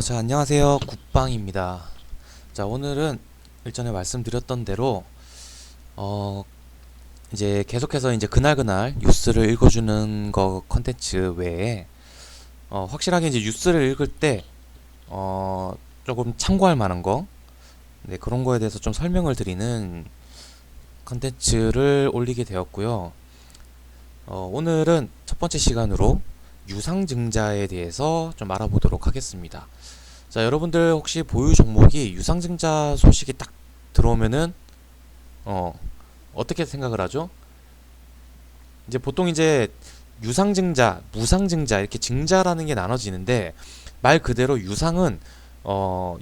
자, 안녕하세요. 굿방입니다. 자, 오늘은 일전에 말씀드렸던 대로, 어, 이제 계속해서 이제 그날그날 뉴스를 읽어주는 거 컨텐츠 외에, 확실하게 이제 뉴스를 읽을 때, 조금 참고할 만한 거, 네, 그런 거에 대해서 좀 설명을 드리는 컨텐츠를 올리게 되었고요. 오늘은 첫 번째 시간으로 유상증자에 대해서 좀 알아보도록 하겠습니다. 자, 여러분들 혹시 보유 종목이 유상증자 소식이 딱 들어오면은 어, 어떻게 생각을 하죠? 이제 보통 이제 유상증자, 무상증자 이렇게 증자라는 게 나눠지는데 말 그대로 유상은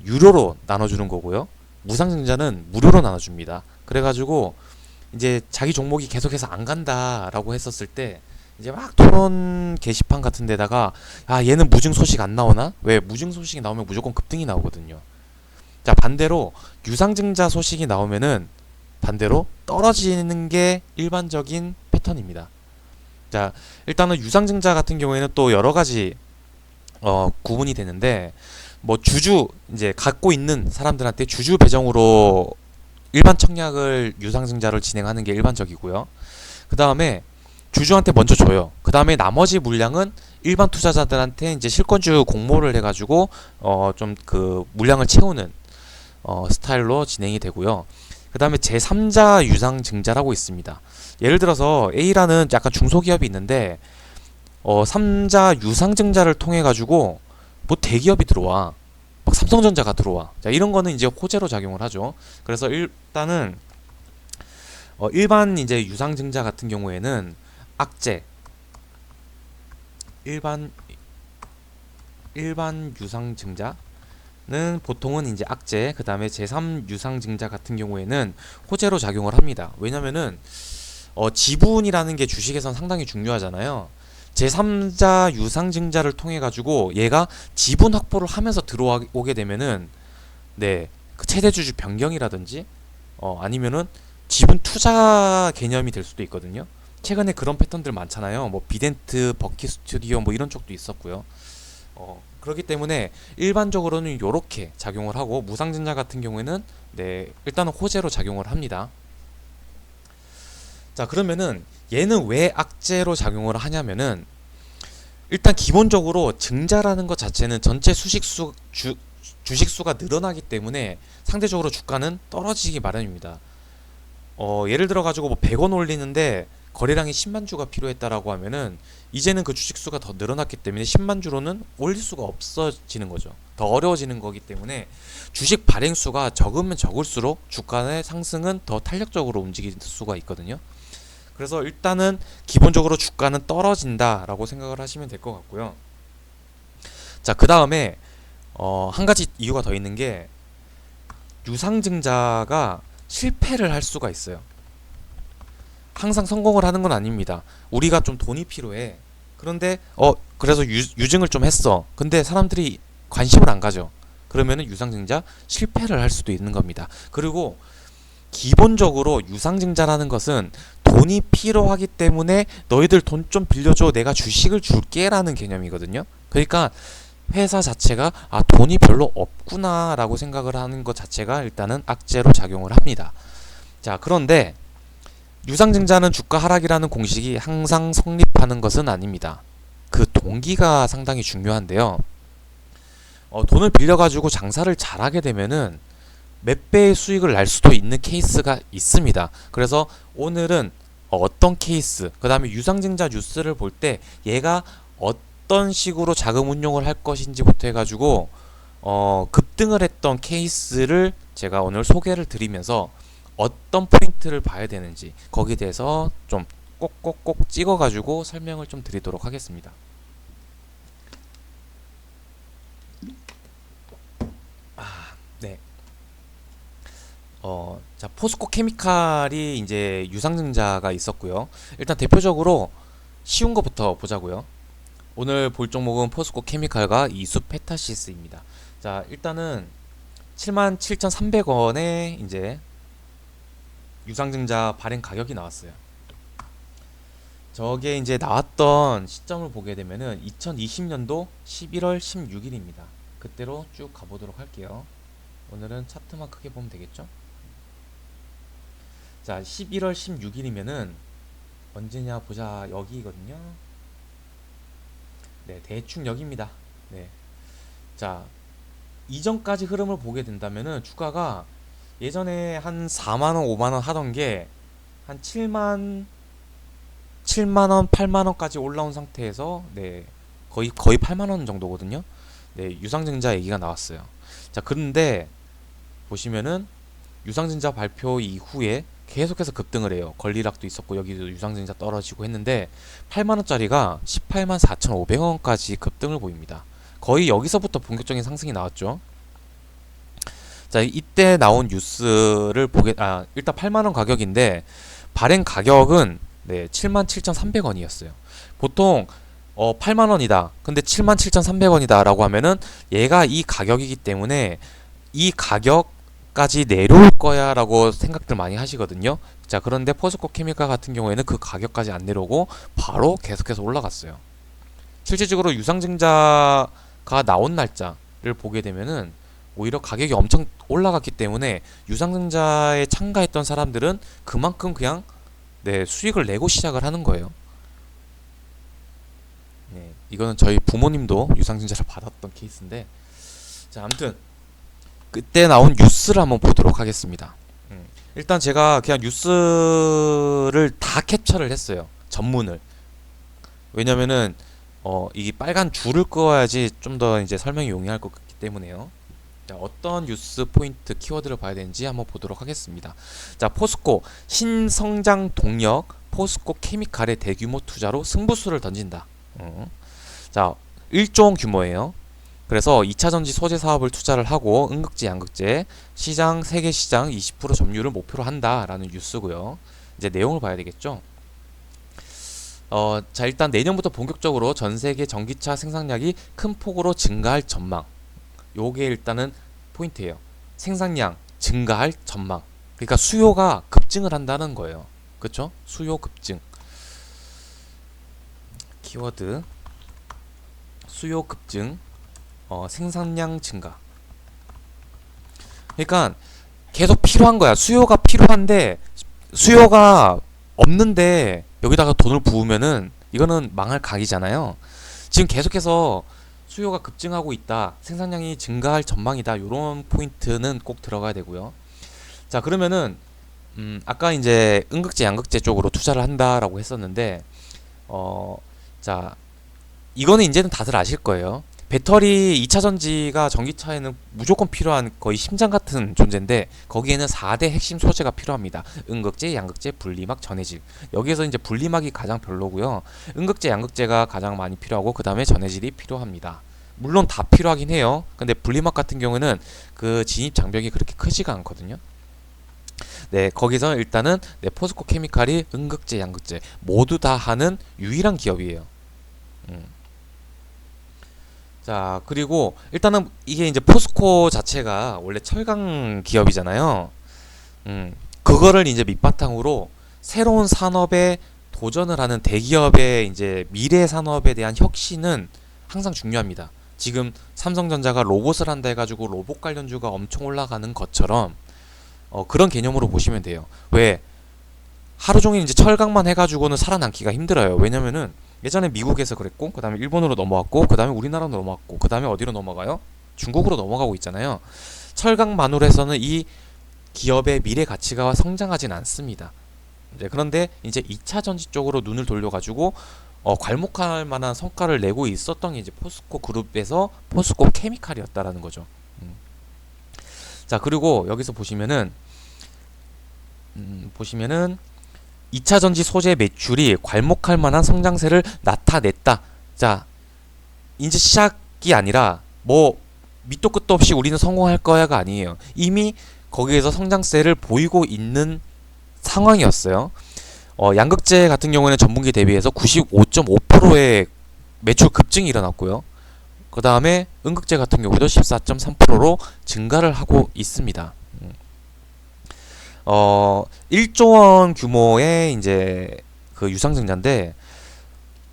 유료로 나눠주는 거고요. 무상증자는 무료로 나눠줍니다. 그래가지고 이제 자기 종목이 계속해서 안 간다라고 했었을 때 이제 막 토론 게시판 같은 데다가 얘는 무증 소식 안 나오나? 왜 무증 소식이 나오면 무조건 급등이 나오거든요. 자, 반대로 유상증자 소식이 나오면은 반대로 떨어지는 게 일반적인 패턴입니다. 자, 일단은 유상증자 같은 경우에는 또 여러 가지 구분이 되는데 뭐 주주 이제 갖고 있는 사람들한테 주주 배정으로 일반 청약을 유상증자를 진행하는 게 일반적이고요. 그 다음에 주주한테 먼저 줘요. 그 다음에 나머지 물량은 일반 투자자들한테 이제 실권주 공모를 해가지고 좀 그 물량을 채우는 스타일로 진행이 되고요. 그 다음에 제3자 유상증자라고 있습니다. 예를 들어서 A라는 약간 중소기업이 있는데 3자 유상증자를 통해 가지고 뭐 대기업이 들어와. 막 삼성전자가 들어와. 자, 이런 거는 이제 호재로 작용을 하죠. 그래서 일단은 일반 이제 유상증자 같은 경우에는 악재, 일반 유상증자는 보통은 이제 악재, 그 다음에 제3 유상증자 같은 경우에는 호재로 작용을 합니다. 왜냐면은 지분이라는 게 주식에선 상당히 중요하잖아요. 제3자 유상증자를 통해 가지고 얘가 지분 확보를 하면서 들어오게 되면은 네, 그 최대주주 변경이라든지 아니면은 지분 투자 개념이 될 수도 있거든요. 최근에 그런 패턴들 많잖아요. 뭐 비덴트, 버키 스튜디오 뭐 이런 쪽도 있었고요. 그렇기 때문에 일반적으로는 이렇게 작용을 하고 무상증자 같은 경우에는 네, 일단은 호재로 작용을 합니다. 자, 그러면은 얘는 왜 악재로 작용을 하냐면은 일단 기본적으로 증자라는 것 자체는 전체 주식 수가 늘어나기 때문에 상대적으로 주가는 떨어지기 마련입니다. 예를 들어 가지고 뭐 100원 올리는데 거래량이 10만 주가 필요했다라고 하면은 이제는 그 주식 수가 더 늘어났기 때문에 10만 주로는 올릴 수가 없어지는 거죠. 더 어려워지는 거기 때문에 주식 발행 수가 적으면 적을수록 주가의 상승은 더 탄력적으로 움직일 수가 있거든요. 그래서 일단은 기본적으로 주가는 떨어진다라고 생각을 하시면 될 것 같고요. 자, 그 다음에 한 가지 이유가 더 있는 게 유상증자가 실패를 할 수가 있어요. 항상 성공을 하는 건 아닙니다. 우리가 좀 돈이 필요해. 그런데 그래서 유증을 좀 했어. 근데 사람들이 관심을 안 가져. 그러면은 유상증자 실패를 할 수도 있는 겁니다. 그리고 기본적으로 유상증자라는 것은 돈이 필요하기 때문에 너희들 돈 좀 빌려줘 내가 주식을 줄게 라는 개념이거든요. 그러니까 회사 자체가 돈이 별로 없구나 라고 생각을 하는 것 자체가 일단은 악재로 작용을 합니다. 자, 그런데 유상증자는 주가 하락이라는 공식이 항상 성립하는 것은 아닙니다. 그 동기가 상당히 중요한데요. 돈을 빌려가지고 장사를 잘하게 되면은 몇 배의 수익을 날 수도 있는 케이스가 있습니다. 그래서 오늘은 어떤 케이스, 그 다음에 유상증자 뉴스를 볼 때 얘가 어떤 식으로 자금 운용을 할 것인지부터 해가지고 급등을 했던 케이스를 제가 오늘 소개를 드리면서 어떤 포인트를 봐야 되는지 거기에 대해서 좀 꼭꼭꼭 찍어가지고 설명을 좀 드리도록 하겠습니다. 네. 자, 포스코 케미칼이 이제 유상증자가 있었고요. 일단 대표적으로 쉬운 것부터 보자고요. 오늘 볼 종목은 포스코 케미칼과 이수페타시스입니다. 자, 일단은 77,300원에 이제 유상증자 발행 가격이 나왔어요. 저게 이제 나왔던 시점을 보게 되면은 2020년도 11월 16일입니다. 그때로 쭉 가보도록 할게요. 오늘은 차트만 크게 보면 되겠죠? 자, 11월 16일이면은 언제냐 보자. 여기거든요. 네, 대충 여기입니다. 네. 자, 이전까지 흐름을 보게 된다면은 주가가 예전에 한 4만원, 5만원 하던 게 한 7만원, 8만원까지 올라온 상태에서 네, 거의 8만원 정도거든요. 네, 유상증자 얘기가 나왔어요. 자, 그런데 보시면은 유상증자 발표 이후에 계속해서 급등을 해요. 권리락도 있었고 여기도 유상증자 떨어지고 했는데 8만원짜리가 18만 4,500원까지 급등을 보입니다. 거의 여기서부터 본격적인 상승이 나왔죠. 자, 이때 나온 뉴스를 일단 8만원 가격인데 발행 가격은 네, 77,300원이었어요. 보통 8만원이다. 근데 77,300원이다 라고 하면은 얘가 이 가격이기 때문에 이 가격까지 내려올 거야 라고 생각들 많이 하시거든요. 자, 그런데 포스코 케미칼 같은 경우에는 그 가격까지 안 내려오고 바로 계속해서 올라갔어요. 실질적으로 유상증자가 나온 날짜를 보게 되면은 오히려 가격이 엄청 올라갔기 때문에 유상증자에 참가했던 사람들은 그만큼 그냥 네, 수익을 내고 시작을 하는 거예요. 네, 이거는 저희 부모님도 유상증자를 받았던 케이스인데, 자, 아무튼 그때 나온 뉴스를 한번 보도록 하겠습니다. 일단 제가 그냥 뉴스를 다 캡처를 했어요. 전문을. 왜냐면은 이 빨간 줄을 그어야지 좀 더 이제 설명이 용이할 것 같기 때문에요. 자, 어떤 뉴스 포인트 키워드를 봐야 되는지 한번 보도록 하겠습니다. 자, 포스코 신성장 동력, 포스코 케미칼의 대규모 투자로 승부수를 던진다. 자, 1조 원 규모예요. 그래서 2차전지 소재 사업을 투자를 하고 음극재, 양극재 시장 세계 시장 20% 점유율을 목표로 한다라는 뉴스고요. 이제 내용을 봐야 되겠죠. 자, 일단 내년부터 본격적으로 전 세계 전기차 생산량이 큰 폭으로 증가할 전망. 요게 일단은 포인트예요. 생산량 증가할 전망. 그러니까 수요가 급증을 한다는 거예요. 그쵸? 수요 급증. 키워드 수요 급증, 생산량 증가. 그러니까 계속 필요한 거야. 수요가 필요한데 수요가 없는데 여기다가 돈을 부으면은 이거는 망할 각이잖아요. 지금 계속해서 수요가 급증하고 있다. 생산량이 증가할 전망이다. 요런 포인트는 꼭 들어가야 되고요. 자, 그러면은 아까 이제 음극재, 양극재 쪽으로 투자를 한다라고 했었는데 자, 이거는 이제는 다들 아실 거예요. 배터리 2차전지가 전기차에는 무조건 필요한 거의 심장 같은 존재인데 거기에는 4대 핵심 소재가 필요합니다. 음극재, 양극재, 분리막, 전해질. 여기에서 이제 분리막이 가장 별로고요. 음극재, 양극재가 가장 많이 필요하고 그 다음에 전해질이 필요합니다. 물론 다 필요하긴 해요. 근데 분리막 같은 경우는 그 진입 장벽이 그렇게 크지가 않거든요. 네, 거기서 일단은 네, 포스코 케미칼이 음극재, 양극재 모두 다 하는 유일한 기업이에요. 자, 그리고 일단은 이게 이제 포스코 자체가 원래 철강 기업이잖아요. 그거를 이제 밑바탕으로 새로운 산업에 도전을 하는 대기업의 이제 미래 산업에 대한 혁신은 항상 중요합니다. 지금 삼성전자가 로봇을 한다 해가지고 로봇 관련주가 엄청 올라가는 것처럼 그런 개념으로 보시면 돼요. 왜? 하루 종일 이제 철강만 해가지고는 살아남기가 힘들어요. 왜냐면은 예전에 미국에서 그랬고, 그 다음에 일본으로 넘어왔고, 그 다음에 우리나라로 넘어왔고, 그 다음에 어디로 넘어가요? 중국으로 넘어가고 있잖아요. 철강만으로 해서는 이 기업의 미래 가치가 성장하진 않습니다. 그런데 이제 2차 전지 쪽으로 눈을 돌려가지고 괄목할 만한 성과를 내고 있었던 게 이제 포스코 그룹에서 포스코 케미칼이었다라는 거죠. 자, 그리고 여기서 보시면은 2차전지 소재 매출이 괄목할 만한 성장세를 나타냈다. 자, 이제 시작이 아니라 뭐 밑도 끝도 없이 우리는 성공할 거야가 아니에요. 이미 거기에서 성장세를 보이고 있는 상황이었어요. 양극재 같은 경우에는 전분기 대비해서 95.5%의 매출 급증이 일어났고요. 그 다음에 음극재 같은 경우도 14.3%로 증가를 하고 있습니다. 1조 원 규모의 이제 그 유상증자인데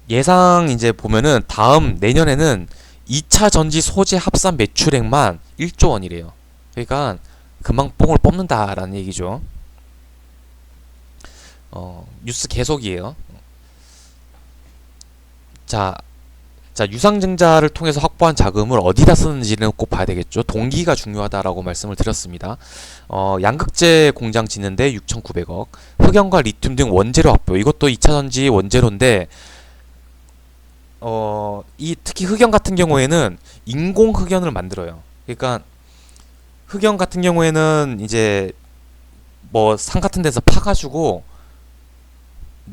예상 이제 보면은 다음 내년에는 2차 전지 소재 합산 매출액만 1조 원이래요. 그러니까 금방 뽕을 뽑는다라는 얘기죠. 뉴스 계속이에요. 자, 유상증자를 통해서 확보한 자금을 어디다 쓰는지는 꼭 봐야 되겠죠. 동기가 중요하다라고 말씀을 드렸습니다. 양극재 공장 짓는데 6,900억, 흑연과 리튬 등 원재료 확보, 이것도 2차 전지 원재료인데 특히 흑연 같은 경우에는 인공 흑연을 만들어요. 그러니까 흑연 같은 경우에는 이제 뭐 산 같은 데서 파가지고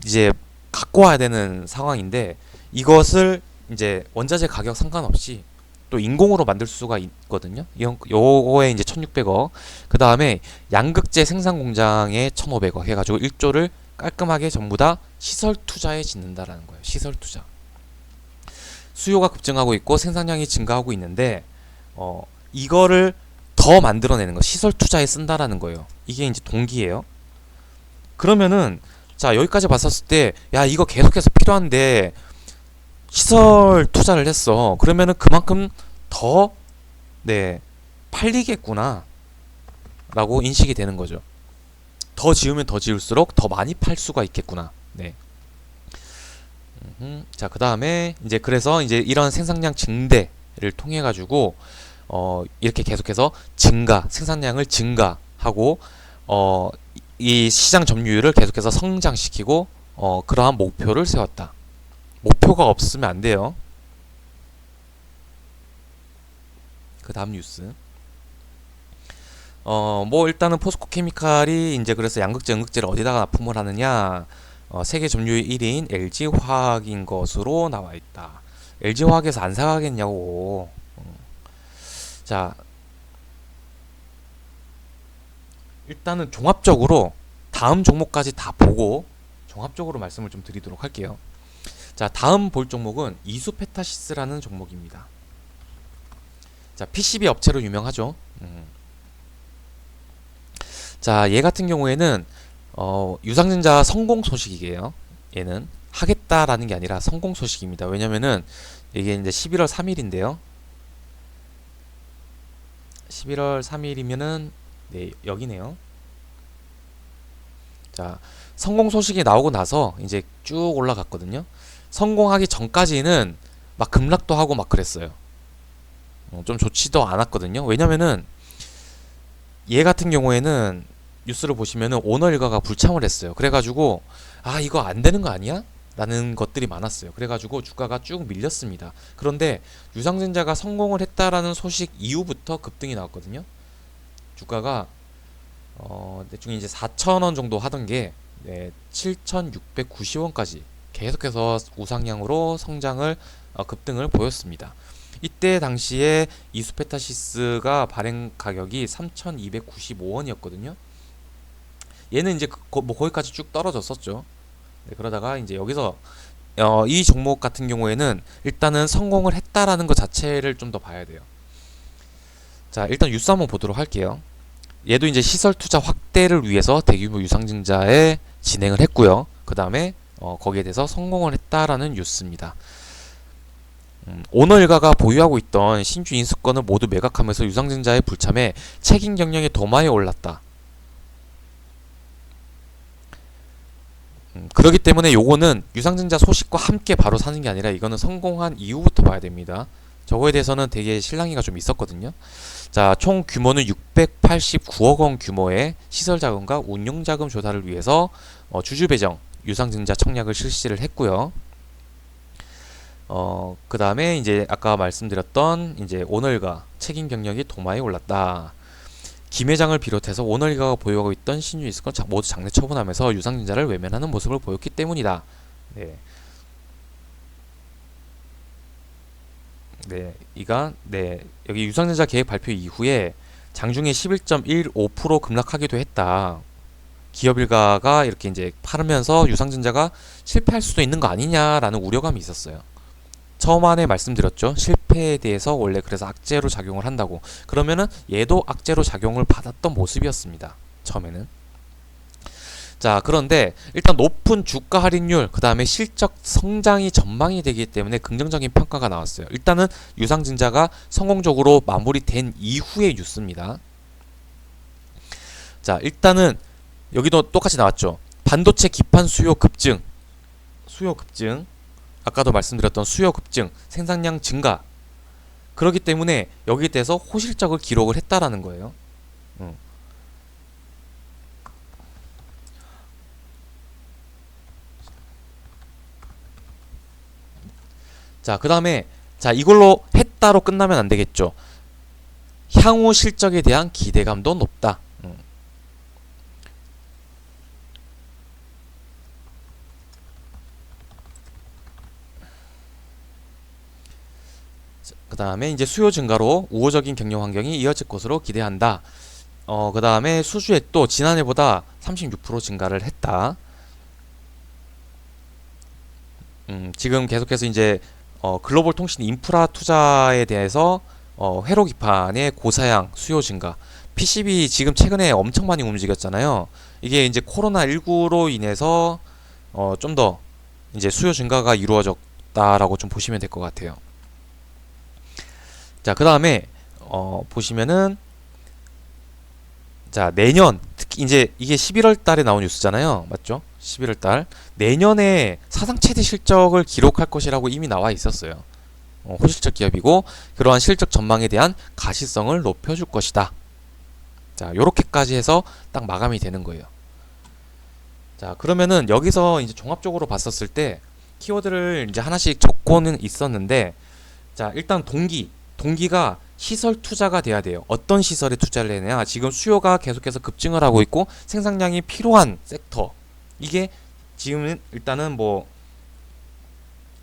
이제 갖고 와야 되는 상황인데, 이것을 이제 원자재 가격 상관없이 또 인공으로 만들 수가 있거든요. 요거에 이제 1,600억, 그 다음에 양극재 생산 공장에 1,500억 해가지고 1조를 깔끔하게 전부 다 시설 투자에 짓는다라는 거예요. 시설 투자. 수요가 급증하고 있고 생산량이 증가하고 있는데 이거를 더 만들어내는 거, 시설 투자에 쓴다라는 거예요. 이게 이제 동기예요. 그러면은 자, 여기까지 봤었을 때, 야, 이거 계속해서 필요한데 시설 투자를 했어. 그러면은 그만큼 더 팔리겠구나 라고 인식이 되는 거죠. 더 지으면 더 지을수록 더 많이 팔 수가 있겠구나. 네. 자, 그 다음에 이제 그래서 이제 이런 생산량 증대를 통해 가지고 이렇게 계속해서 생산량을 증가하고 이 시장 점유율을 계속해서 성장시키고 그러한 목표를 세웠다. 목표가 없으면 안 돼요. 그 다음 뉴스. 뭐 일단은 포스코 케미칼이 이제 그래서 양극재, 음극재를 어디다가 납품을 하느냐? 세계 점유율 1위인 LG 화학인 것으로 나와 있다. LG 화학에서 안 사가겠냐고. 자, 일단은 종합적으로 다음 종목까지 다 보고 종합적으로 말씀을 좀 드리도록 할게요. 자, 다음 볼 종목은 이수페타시스라는 종목입니다. 자, PCB 업체로 유명하죠. 자, 얘 같은 경우에는 유상증자 성공 소식이에요. 얘는 하겠다라는 게 아니라 성공 소식입니다. 왜냐면은 이게 이제 11월 3일인데요. 11월 3일이면은 네, 여기네요. 자, 성공 소식이 나오고 나서 이제 쭉 올라갔거든요. 성공하기 전까지는 막 급락도 하고 막 그랬어요. 좀 좋지도 않았거든요. 왜냐면은 얘 같은 경우에는 뉴스를 보시면은 오너 일가가 불참을 했어요. 그래가지고 아, 이거 안 되는 거 아니야? 라는 것들이 많았어요. 그래가지고 주가가 쭉 밀렸습니다. 그런데 유상증자가 성공을 했다라는 소식 이후부터 급등이 나왔거든요. 주가가 대충 이제 4,000원 정도 하던 게 7,690원까지 계속해서 우상향으로 성장을 급등을 보였습니다. 이때 당시에 이수페타시스가 발행 가격이 3,295원이었거든요. 얘는 이제 뭐 거기까지 쭉 떨어졌었죠. 네, 그러다가 이제 여기서 이 종목 같은 경우에는 일단은 성공을 했다라는 것 자체를 좀 더 봐야 돼요. 자, 일단 뉴스 한번 보도록 할게요. 얘도 이제 시설 투자 확대를 위해서 대규모 유상증자에 진행을 했고요. 그 다음에 거기에 대해서 성공을 했다라는 뉴스입니다. 오너 일가가 보유하고 있던 신주 인수권을 모두 매각하면서 유상증자의 불참에 책임 경영의 도마에 올랐다. 그렇기 때문에 요거는 유상증자 소식과 함께 바로 사는 게 아니라 이거는 성공한 이후부터 봐야 됩니다. 저거에 대해서는 되게 실랑이가 좀 있었거든요. 자, 총 규모는 689억 원 규모의 시설 자금과 운용 자금 조달을 위해서 주주 배정, 유상증자 청약을 실시를 했고요. 그 다음에 이제 아까 말씀드렸던 이제 오너일가 책임 경력이 도마에 올랐다. 김 회장을 비롯해서 오너일가가 보유하고 있던 신유 인수권 모두 장내 처분하면서 유상증자를 외면하는 모습을 보였기 때문이다. 네. 여기 유상증자 계획 발표 이후에 장중에 11.15% 급락하기도 했다. 기업 일가가 이렇게 이제 팔으면서 유상증자가 실패할 수도 있는 거 아니냐라는 우려감이 있었어요. 처음에 말씀드렸죠. 실패에 대해서 원래 그래서 악재로 작용을 한다고. 그러면은 얘도 악재로 작용을 받았던 모습이었습니다. 처음에는. 자, 그런데 일단 높은 주가 할인율, 그 다음에 실적 성장이 전망이 되기 때문에 긍정적인 평가가 나왔어요. 일단은 유상증자가 성공적으로 마무리된 이후의 뉴스입니다. 자, 일단은 여기도 똑같이 나왔죠. 반도체 기판 수요 급증, 아까도 말씀드렸던 수요 급증, 생산량 증가. 그렇기 때문에 여기에 대해서 호실적을 기록을 했다라는 거예요. 자, 그 다음에 자, 이걸로 했다로 끝나면 안 되겠죠. 향후 실적에 대한 기대감도 높다. 그 다음에 이제 수요 증가로 우호적인 경영 환경이 이어질 것으로 기대한다. 그 다음에 수주액도 지난해보다 36% 증가를 했다. 지금 계속해서 이제 글로벌 통신 인프라 투자에 대해서 회로 기판의 고사양 수요 증가. PCB 지금 최근에 엄청 많이 움직였잖아요. 이게 이제 코로나19로 인해서 좀 더 이제 수요 증가가 이루어졌다라고 좀 보시면 될 것 같아요. 자, 그 다음에 보시면은 자, 내년 특히 이제 이게 11월 달에 나온 뉴스잖아요. 맞죠? 11월 달. 내년에 사상 최대 실적을 기록할 것이라고 이미 나와 있었어요. 호실적 기업이고 그러한 실적 전망에 대한 가시성을 높여줄 것이다. 자, 요렇게까지 해서 딱 마감이 되는 거예요. 자, 그러면은 여기서 이제 종합적으로 봤었을 때 키워드를 이제 하나씩 적고는 있었는데, 자, 일단 동기가 시설 투자가 돼야 돼요. 어떤 시설에 투자를 해야 지금 수요가 계속해서 급증을 하고 있고 생산량이 필요한 섹터. 이게 지금은 일단은 뭐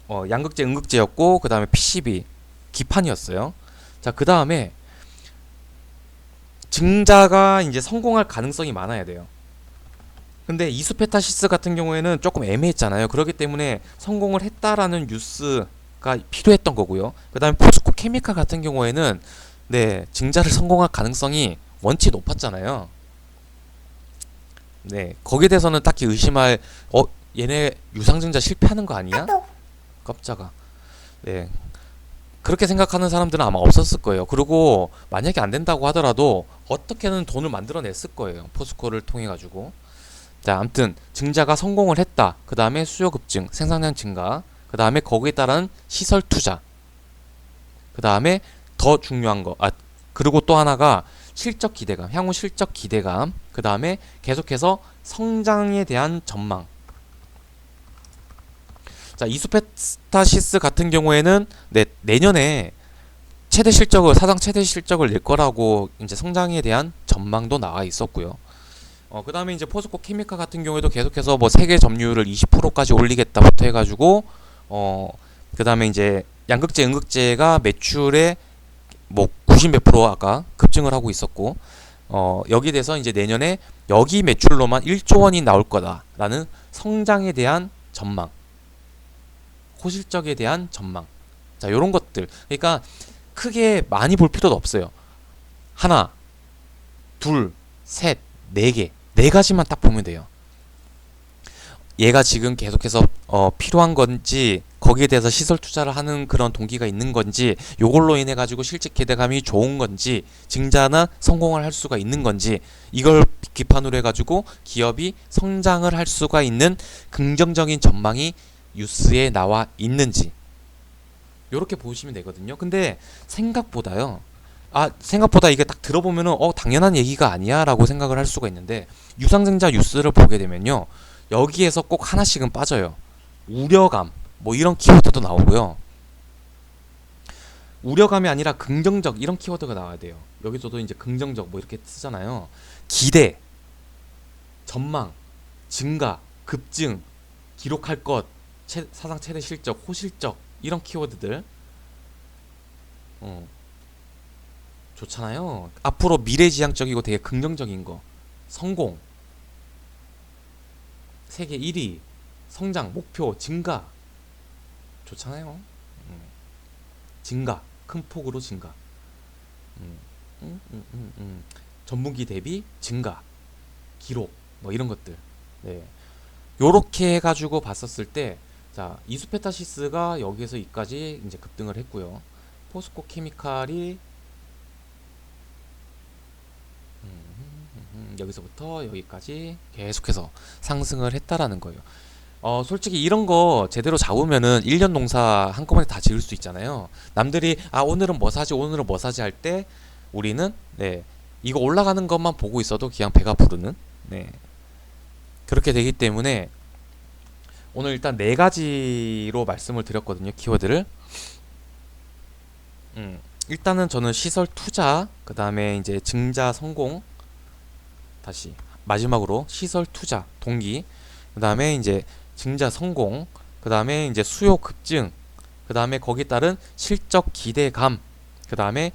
양극재, 음극재였고 그 다음에 PCB, 기판이었어요. 자, 그 다음에 증자가 이제 성공할 가능성이 많아야 돼요. 근데 이수페타시스 같은 경우에는 조금 애매했잖아요. 그렇기 때문에 성공을 했다라는 뉴스가 필요했던 거고요. 그 다음에 포스코 케미칼 같은 경우에는 네, 증자를 성공할 가능성이 원치 높았잖아요. 네, 거기에 대해서는 딱히 의심할 얘네 유상증자 실패하는 거 아니야? 깜짝아. 네, 그렇게 생각하는 사람들은 아마 없었을 거예요. 그리고 만약에 안 된다고 하더라도 어떻게든 돈을 만들어냈을 거예요. 포스코를 통해 가지고. 자, 아무튼 증자가 성공을 했다. 그 다음에 수요 급증, 생산량 증가. 그 다음에 거기에 따른 시설 투자. 그 다음에 더 중요한 거. 그리고 또 하나가 실적 기대감, 향후 실적 기대감. 그 다음에 계속해서 성장에 대한 전망. 자, 이수페타시스 같은 경우에는 내년에 사상 최대 실적을 낼 거라고 이제 성장에 대한 전망도 나와 있었고요. 그 다음에 이제 포스코 케미칼 같은 경우에도 계속해서 뭐 세계 점유율을 20%까지 올리겠다부터 해가지고, 그 다음에 이제 양극재, 음극재가 매출의 뭐 90 몇 프로 아까 급증을 하고 있었고, 여기에 대해서 이제 내년에 여기 매출로만 1조 원이 나올 거다라는 성장에 대한 전망, 호실적에 대한 전망. 자, 요런 것들. 그러니까 크게 많이 볼 필요도 없어요. 하나, 둘, 셋, 네 개. 네 가지만 딱 보면 돼요. 얘가 지금 계속해서 필요한 건지, 거기에 대해서 시설 투자를 하는 그런 동기가 있는 건지, 요걸로 인해 가지고 실직 기대감이 좋은 건지, 증자나 성공을 할 수가 있는 건지, 이걸 기판으로 해 가지고 기업이 성장을 할 수가 있는 긍정적인 전망이 뉴스에 나와 있는지, 요렇게 보시면 되거든요. 근데 생각보다요. 생각보다 이게 딱 들어보면은 당연한 얘기가 아니야 라고 생각을 할 수가 있는데, 유상증자 뉴스를 보게 되면요, 여기에서 꼭 하나씩은 빠져요. 우려감, 뭐 이런 키워드도 나오고요. 우려감이 아니라 긍정적, 이런 키워드가 나와야 돼요. 여기서도 이제 긍정적 뭐 이렇게 쓰잖아요. 기대, 전망, 증가, 급증, 기록할 것, 사상 최대 실적, 호실적, 이런 키워드들 좋잖아요. 앞으로 미래지향적이고 되게 긍정적인 거. 성공, 세계 1위, 성장, 목표, 증가. 좋잖아요. 증가, 큰 폭으로 증가. 전분기 대비 증가, 기록, 뭐 이런 것들. 네. 요렇게 해가지고 봤었을 때, 자, 이수페타시스가 여기에서 여기까지 이제 급등을 했고요. 포스코 케미칼이 여기서부터 여기까지 계속해서 상승을 했다라는 거예요. 솔직히 이런 거 제대로 잡으면은 1년 농사 한꺼번에 다 지을 수 있잖아요. 남들이 오늘은 뭐 사지, 오늘은 뭐 사지 할 때 우리는 네, 이거 올라가는 것만 보고 있어도 그냥 배가 부르는 네, 그렇게 되기 때문에 오늘 일단 네 가지로 말씀을 드렸거든요. 키워드를. 일단은 저는 시설 투자, 그 다음에 이제 증자 성공, 다시 마지막으로 시설 투자 동기, 그 다음에 이제 증자 성공, 그 다음에 이제 수요 급증, 그 다음에 거기에 따른 실적 기대감, 그 다음에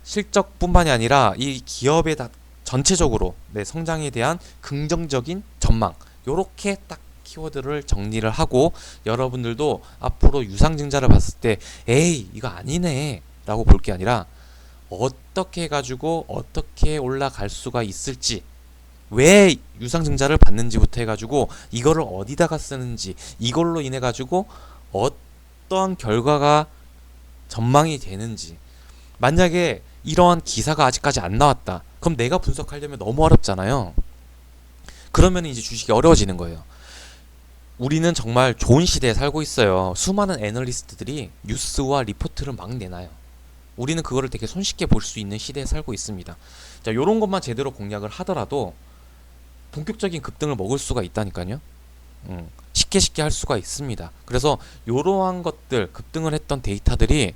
실적뿐만이 아니라 이 기업의 전체적으로 네, 성장에 대한 긍정적인 전망, 요렇게 딱 키워드를 정리를 하고 여러분들도 앞으로 유상증자를 봤을 때 에이 이거 아니네 라고 볼 게 아니라 어떻게 해가지고 어떻게 올라갈 수가 있을지, 왜 유상증자를 받는지부터 해가지고 이거를 어디다가 쓰는지, 이걸로 인해 가지고 어떠한 결과가 전망이 되는지. 만약에 이러한 기사가 아직까지 안 나왔다, 그럼 내가 분석하려면 너무 어렵잖아요. 그러면 이제 주식이 어려워지는 거예요. 우리는 정말 좋은 시대에 살고 있어요. 수많은 애널리스트들이 뉴스와 리포트를 막 내놔요. 우리는 그거를 되게 손쉽게 볼 수 있는 시대에 살고 있습니다. 자, 요런 것만 제대로 공략을 하더라도 본격적인 급등을 먹을 수가 있다니까요. 쉽게 할 수가 있습니다. 그래서 요러한 것들, 급등을 했던 데이터들이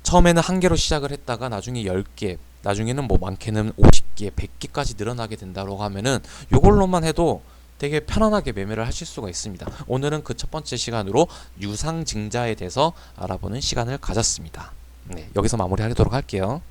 처음에는 한 개로 시작을 했다가 나중에 10개, 나중에는 뭐 많게는 50개, 100개까지 늘어나게 된다고 하면은 요걸로만 해도 되게 편안하게 매매를 하실 수가 있습니다. 오늘은 그 첫 번째 시간으로 유상증자에 대해서 알아보는 시간을 가졌습니다. 네, 여기서 마무리하도록 할게요.